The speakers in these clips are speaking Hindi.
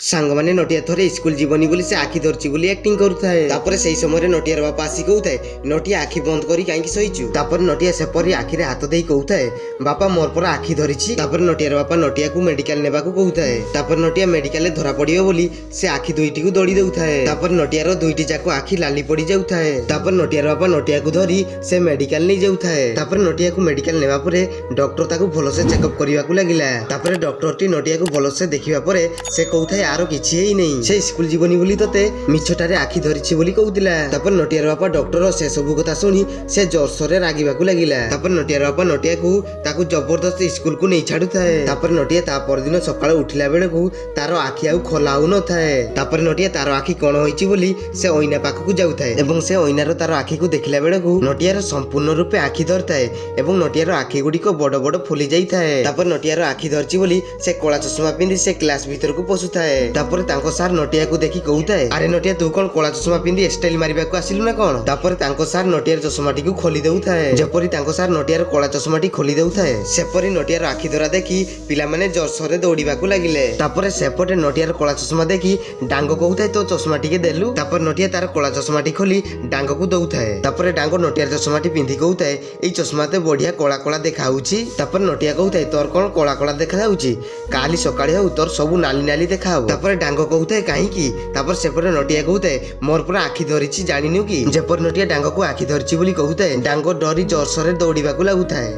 सांग मैंने नटिया थोड़े स्कूल जीवनी बोली से आखि धरची बोली एक्टिंग करुଥାଏ तापर सेही समय नटियार बापा आसी कहूଥାଏ नटिया आखि बंद करी काईकि सहीचु तापर नटिया सेपरी आखिरे हाथ देई कहूଥାଏ बापा मोर पर आखि धरिछि तापर नटियार बापा नटिया को मेडिकल नेबा को कहूଥାଏ तापर नटिया मेडिकल ले धरा पड़ियो बोली से आखि दुईटी को दौड़ी देउଥାଏ तापर नटियार दुईटी जाको आखि लाली पड़ी जाउଥାଏ तापर नटियार बापा नटिया को धरी से मेडिकल नहीं जाउଥାଏ तापर नटिया को मेडिकल नेबा परे डॉक्टर ताको भलो से चेकअप करिवा को लागिला तापर डॉक्टर टी नटिया को भलो से देखिबा परे से कहूଥାଏ आरो किछि हेई नहीं से स्कूल जीवनी बोली तते मिछटारे आखि धरिछि बोली कहूतिला तापर नटियार बापा डॉक्टर से सब कथा सुनी से जोरसोरे रागिबा को लागिला तापर नटियार बापा नटिया को ताको जबरदस्त स्कूल को नहीं छाडुଥାଏ तापर नटिया ता परदिन सकाळ उठिला बेले को तारो आखि आउ खोला हो न थाए तापर नटिया तारो आखि कोन होइछि बोली से ओइना पाख को जाउଥାଏ एवं से ओइनार तारो आखि को देखिला बेले को नटियार संपूर्ण रूपे आखि धरଥାଏ एवं नटियार आखि गुडी को बड़ बड़ फुली जाइଥାଏ तापर नटियार आखि धरछि बोली से कोला चश्मा पिंदी से क्लास भीतर को पसुଥାଏ तापर तांको सार नटिया को देखि कहूଥାଏ अरे नटिया तू कोन कोला चश्मा पिंदी स्टाइल मारिबा को आसिलु ना कोन तापर तांको सार नटियार चश्माटी को खोली देउଥାଏ जेपरि तांको सार नटियार कोला चश्माटी खोली देउଥାଏ सेपरि नटियार आखि धरा देखि पिला माने जोरसोरे दौड़ीबा को लागिले तापर सेपटे नटियार कोला चश्मा देखि डांगो कहूଥାଏ तो चश्माटी के देलु तापर नटिया तार कोला चश्माटी खोली डांगो को दउଥାଏ तापर डांगो नटियार चश्माटी पिंधी कहूଥାଏ एई चश्माते बढ़िया कोला कोला देखाउछि तापर नटिया कहूଥାଏ तोर कोन कोला कोला देखाउछि काली सकाळे हो तोर सब नाली नाली देखाउ तापर डांगो कहूଥାଏ काहीकि तापर सेपटे नटिया कहूଥାଏ मोर पूरा आखि धरिछि जानिनु कि जेपर नटिया डांगो को आखि धरिछि बोली कहूଥାଏ डांगो डरी जोरसोरे दौड़ीबा को लागुଥାଏ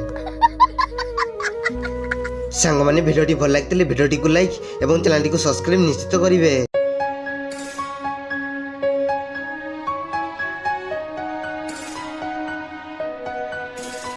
सांग माने भिडियोटी भल लागथिले भिडियोटी को लाइक एवं चैनल को सब्सक्राइब निश्चित करिवे।